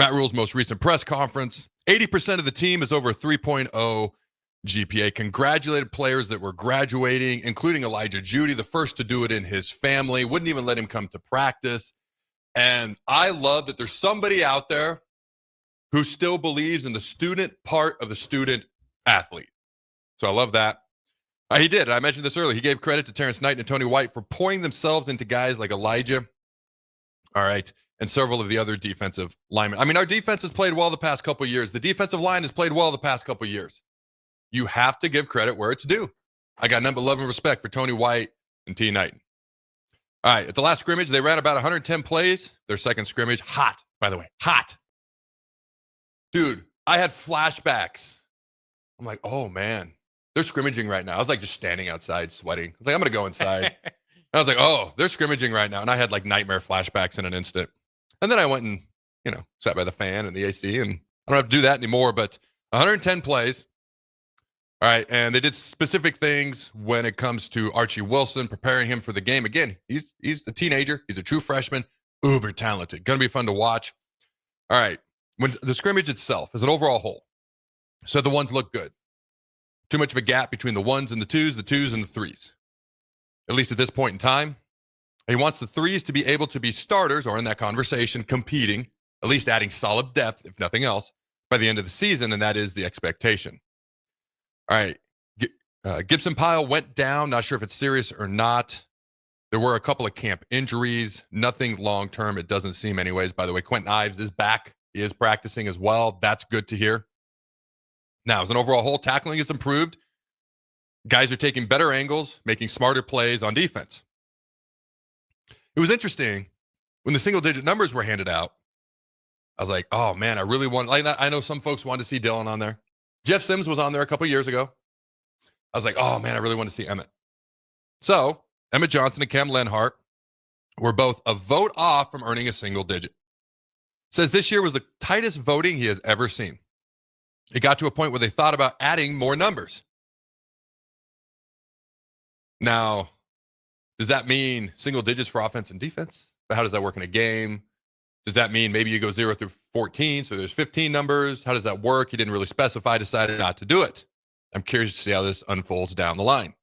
Matt Rhule's most recent press conference. 80% of the team is over a 3.0 GPA. Congratulated players that were graduating, including Elijah Judy, the first to do it in his family. Wouldn't even let him come to practice. And I love that there's somebody out there who still believes in the student part of the student athlete. So I love that. He did. I mentioned this earlier. He gave credit to Terrence Knight and Tony White for pouring themselves into guys like Elijah. All right. And several of the other defensive linemen. I mean, our defense has played well the past couple of years. The defensive line has played well the past couple of years. You have to give credit where it's due. I got number 11 respect for Tony White and T. Knighton. All right. At the last scrimmage, they ran about 110 plays. Their second scrimmage, hot, by the way, hot. Dude, I had flashbacks. I'm like, oh, man. They're scrimmaging right now. I was like just standing outside sweating. I was like, I'm going to go inside. And I was like, oh, they're scrimmaging right now. And I had like nightmare flashbacks in an instant. And then I went and, sat by the fan and the AC. And I don't have to do that anymore. But 110 plays. All right. And they did specific things when it comes to Archie Wilson, preparing him for the game. Again, he's a teenager. He's a true freshman. Uber talented. Going to be fun to watch. All right. When the scrimmage itself as an overall whole, so the ones look good. Too much of a gap between the ones and the twos and the threes. At least at this point in time. He wants the threes to be able to be starters or in that conversation competing, at least adding solid depth, if nothing else, by the end of the season, and that is the expectation. All right. Gibson Pyle went down. Not sure if it's serious or not. There were a couple of camp injuries. Nothing long-term, it doesn't seem anyways. By the way, Quentin Ives is back. He is practicing as well. That's good to hear. Now, as an overall whole, tackling is improved. Guys are taking better angles, making smarter plays on defense. It was interesting when the single-digit numbers were handed out. I was like, oh, man, I really want – I know some folks wanted to see Dylan on there. Jeff Sims was on there a couple years ago. I was like, oh, man, I really want to see Emmett. So, Emmett Johnson and Cam Lenhart were both a vote off from earning a single digit. Says this year was the tightest voting he has ever seen. It got to a point where they thought about adding more numbers. Now, does that mean single digits for offense and defense? But how does that work in a game? Does that mean maybe you go 0 through 14, so there's 15 numbers? How does that work? He didn't really specify, decided not to do it. I'm curious to see how this unfolds down the line.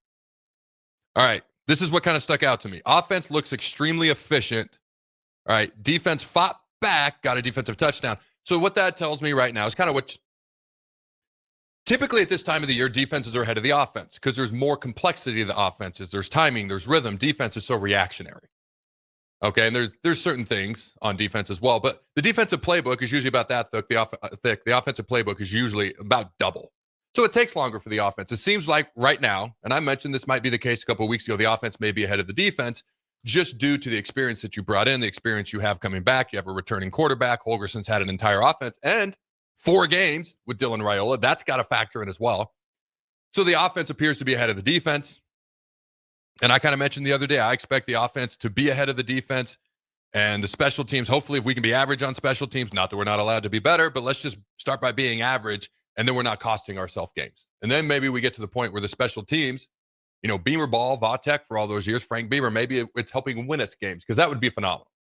All right, this is what kind of stuck out to me. Offense looks extremely efficient. All right, defense fought back, got a defensive touchdown. So what that tells me right now is kind of what typically at this time of the year, defenses are ahead of the offense because there's more complexity to the offenses. There's timing, there's rhythm. Defense is so reactionary. Okay, and there's certain things on defense as well, but the defensive playbook is usually about that thick. The offensive playbook is usually about double. So it takes longer for the offense. It seems like right now, and I mentioned this might be the case a couple of weeks ago, the offense may be ahead of the defense just due to the experience that you brought in, the experience you have coming back. You have a returning quarterback. Holgerson's had an entire offense and 4 games with Dylan Rhule. That's got to factor in as well. So the offense appears to be ahead of the defense. And I kind of mentioned the other day, I expect the offense to be ahead of the defense and the special teams. Hopefully, if we can be average on special teams, not that we're not allowed to be better, but let's just start by being average, and then we're not costing ourselves games. And then maybe we get to the point where the special teams, Beamer Ball, Vatek for all those years, Frank Beamer, maybe it's helping win us games because that would be phenomenal.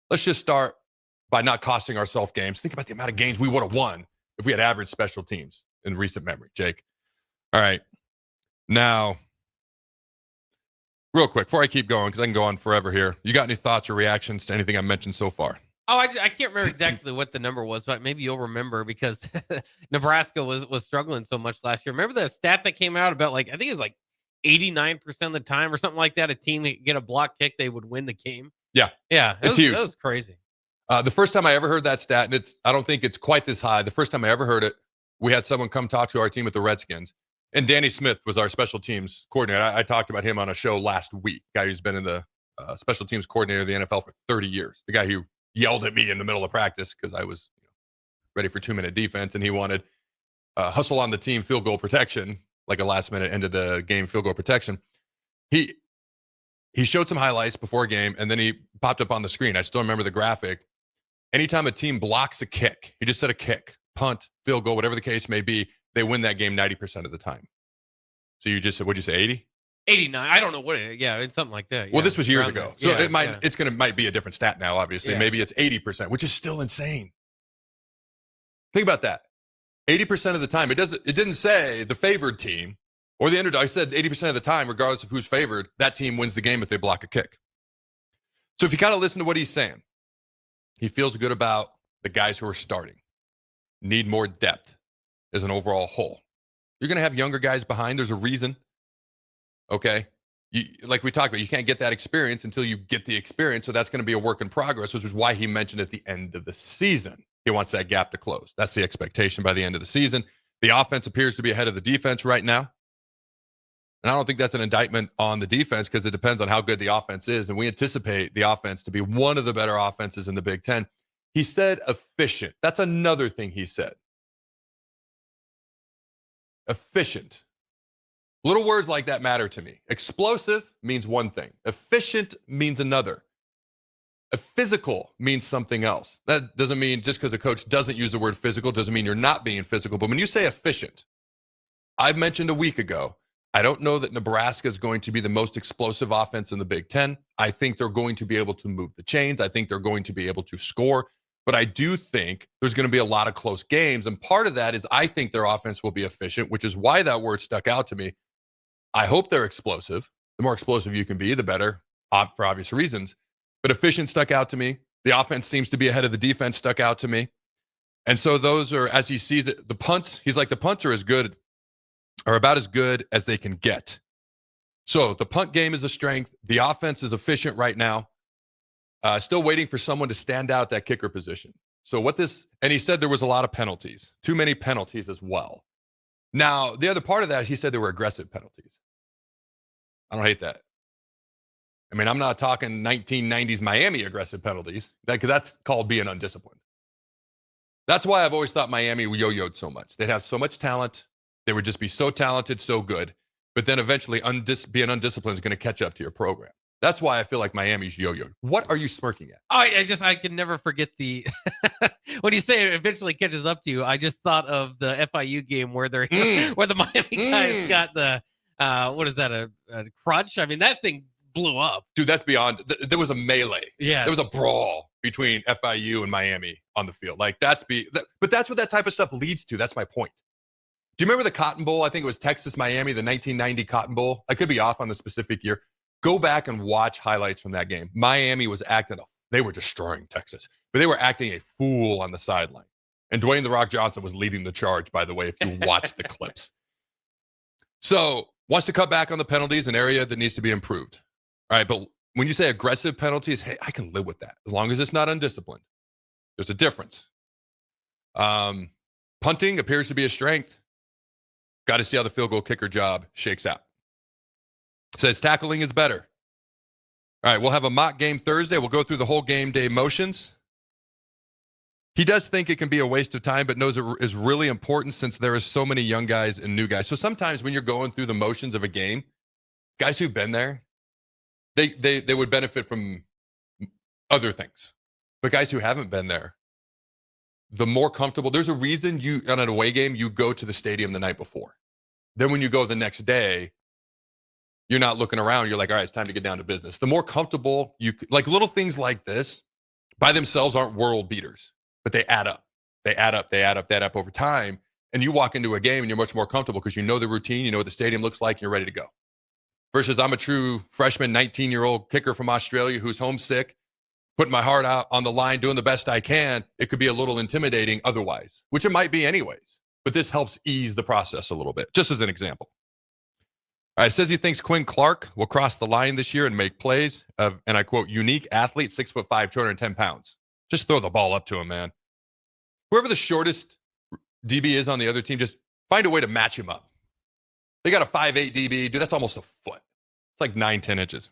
Let's just start by not costing ourselves games. Think about the amount of games we would have won if we had average special teams in recent memory, Jake. All right. Now, real quick, before I keep going, because I can go on forever here, you got any thoughts or reactions to anything I mentioned so far? Oh, I can't remember exactly what the number was, but maybe you'll remember because Nebraska was struggling so much last year. Remember the stat that came out about I think it was 89% of the time or something like that, a team that get a block kick, they would win the game. Yeah. Yeah. It's huge. It was crazy. The first time I ever heard that stat, and I don't think it's quite this high. The first time I ever heard it, we had someone come talk to our team with the Redskins. And Danny Smith was our special teams coordinator. I talked about him on a show last week. Guy who's been in the special teams coordinator of the NFL for 30 years. The guy who yelled at me in the middle of practice because I was ready for 2-minute defense, and he wanted hustle on the team field goal protection, like a last-minute end of the game field goal protection. He showed some highlights before a game, and then he popped up on the screen. I still remember the graphic. Anytime a team blocks a kick, he just said a kick, punt, field goal, whatever the case may be, they win that game 90% of the time. So you just said, what'd you say, 80? 89. I don't know what it is. Yeah, it's something like that. Well, this was years ago. So it might be a different stat now, obviously. Yeah. Maybe it's 80%, which is still insane. Think about that. 80% of the time, it didn't say the favored team or the underdog. I said 80% of the time, regardless of who's favored, that team wins the game if they block a kick. So if you kind of listen to what he's saying, he feels good about the guys who are starting. Need more depth as an overall whole. You're going to have younger guys behind. There's a reason. Okay. Like we talked about, you can't get that experience until you get the experience. So that's going to be a work in progress, which is why he mentioned at the end of the season, he wants that gap to close. That's the expectation by the end of the season. The offense appears to be ahead of the defense right now. And I don't think that's an indictment on the defense because it depends on how good the offense is. And we anticipate the offense to be one of the better offenses in the Big Ten. He said efficient. That's another thing he said. Efficient. Little words like that matter to me. Explosive means one thing. Efficient means another. Physical means something else. That doesn't mean just because a coach doesn't use the word physical doesn't mean you're not being physical. But when you say efficient, I mentioned a week ago, I don't know that Nebraska is going to be the most explosive offense in the Big Ten. I think they're going to be able to move the chains. I think they're going to be able to score. But I do think there's going to be a lot of close games. And part of that is I think their offense will be efficient, which is why that word stuck out to me. I hope they're explosive. The more explosive you can be, the better, for obvious reasons. But efficient stuck out to me. The offense seems to be ahead of the defense stuck out to me. And so those are, as he sees it, the punts, he's like, the punts are as good, are about as good as they can get. So the punt game is a strength. The offense is efficient right now. Still waiting for someone to stand out at that kicker position. So and he said there was a lot of penalties, too many penalties as well. Now, the other part of that, he said there were aggressive penalties. I don't hate that. I mean, I'm not talking 1990s Miami aggressive penalties, because that's called being undisciplined. That's why I've always thought Miami yo-yoed so much. They'd have so much talent. They would just be so talented, so good. But then eventually being undisciplined is going to catch up to your program. That's why I feel like Miami's yo-yoed. What are you smirking at? Oh, I can never forget the when you say it eventually catches up to you. I just thought of the FIU game where where the Miami guys got the what is that, a crutch? I mean, that thing blew up. Dude, that's beyond. There was a melee. Yeah, there was a brawl between FIU and Miami on the field. Like but that's what that type of stuff leads to. That's my point. Do you remember the Cotton Bowl? I think it was Texas Miami, the 1990 Cotton Bowl. I could be off on the specific year. Go back and watch highlights from that game. Miami was they were destroying Texas, but they were acting a fool on the sideline. And Dwayne "The Rock" Johnson was leading the charge, by the way, if you watch the clips. So wants to cut back on the penalties, an area that needs to be improved. All right, but when you say aggressive penalties, hey, I can live with that as long as it's not undisciplined. There's a difference. Punting appears to be a strength. Got to see how the field goal kicker job shakes out. Says tackling is better. All right, we'll have a mock game Thursday. We'll go through the whole game day motions. He does think it can be a waste of time, but knows it is really important since there is so many young guys and new guys. So sometimes when you're going through the motions of a game, guys who've been there, they would benefit from other things. But guys who haven't been there, the more comfortable, there's a reason on an away game, you go to the stadium the night before. Then when you go the next day, you're not looking around. You're like, all right, it's time to get down to business. The more comfortable like little things like this by themselves aren't world beaters, but they add up. They add up over time. And you walk into a game and you're much more comfortable because you know the routine, you know what the stadium looks like, and you're ready to go. Versus I'm a true freshman, 19-year-old kicker from Australia who's homesick, putting my heart out on the line, doing the best I can. It could be a little intimidating otherwise, which it might be anyways. But this helps ease the process a little bit, just as an example. All right, it says he thinks Quinn Clark will cross the line this year and make plays. And I quote, unique athlete, 6'5", 210 pounds. Just throw the ball up to him, man. Whoever the shortest DB is on the other team, just find a way to match him up. They got a 5'8" DB. Dude, that's almost a foot. It's like 9-10 inches.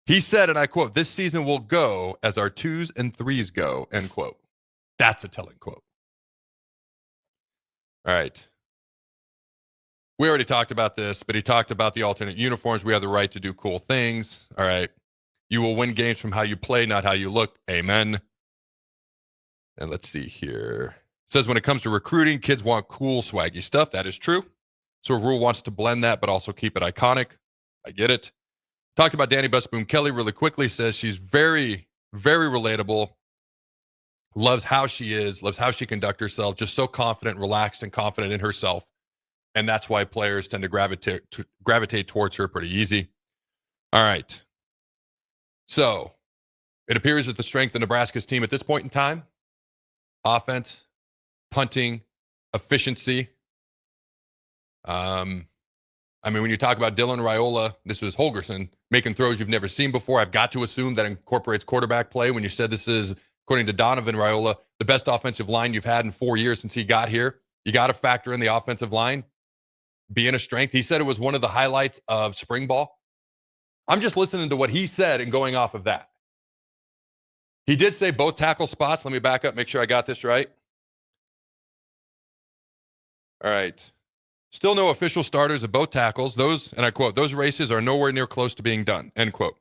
He said, and I quote, this season will go as our 2s and 3s go, end quote. That's a telling quote. All right. We already talked about this, but he talked about the alternate uniforms. We have the right to do cool things. All right. You will win games from how you play, not how you look. Amen. And let's see here. It says when it comes to recruiting, kids want cool, swaggy stuff. That is true. So Rhule wants to blend that, but also keep it iconic. I get it. Talked about Danny Busboom Kelly really quickly. Says she's very, very relatable. loves how she is, loves how she conducts herself, just so confident, relaxed, and confident in herself. And that's why players tend to gravitate towards her pretty easy. All right. So it appears that the strength of Nebraska's team at this point in time, offense, punting, efficiency. I mean, when you talk about Dylan Rhule, this was Holgerson making throws you've never seen before. I've got to assume that incorporates quarterback play. When you said this is, according to Donovan Rhule, the best offensive line you've had in 4 years since he got here, you got to factor in the offensive line being a strength. He said it was one of the highlights of spring ball. I'm just listening to what he said and going off of that. He did say both tackle spots. Let me back up, make sure I got this right. All right. Still no official starters at both tackles. Those, and I quote, those races are nowhere near close to being done, end quote.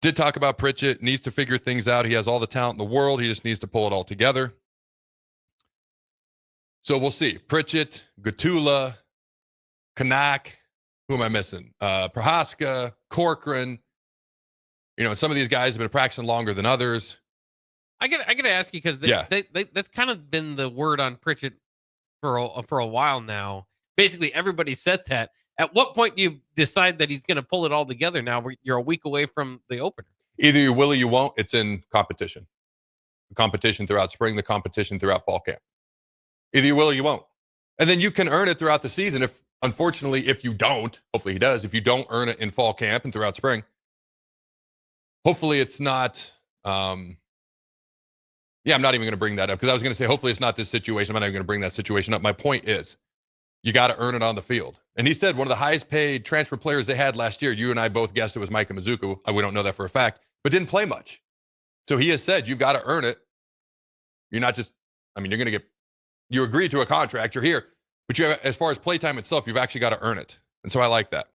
Did talk about Pritchett, needs to figure things out. He has all the talent in the world. He just needs to pull it all together. So we'll see. Pritchett, Gatula, Kanak, who am I missing? Prohaska, Corcoran. You know, some of these guys have been practicing longer than others. I gotta ask you, because that's kind of been the word on Pritchett for a while now. Basically, everybody said that. At what point do you decide that he's going to pull it all together now? You're a week away from the opener. Either you will or you won't. It's in competition. The competition throughout spring, the competition throughout fall camp. Either you will or you won't. And then you can earn it throughout the season. Unfortunately, if you don't, hopefully he does, if you don't earn it in fall camp and throughout spring, hopefully it's not, I'm not even going to bring that up, because I was going to say, hopefully it's not this situation. I'm not even going to bring that situation up. My point is, you got to earn it on the field. And he said one of the highest paid transfer players they had last year, you and I both guessed it was Micah Mizuku. We don't know that for a fact, but didn't play much. So he has said, you've got to earn it. You're not just, you're going to you agreed to a contract, you're here, but as far as playtime itself, you've actually got to earn it. And so I like that.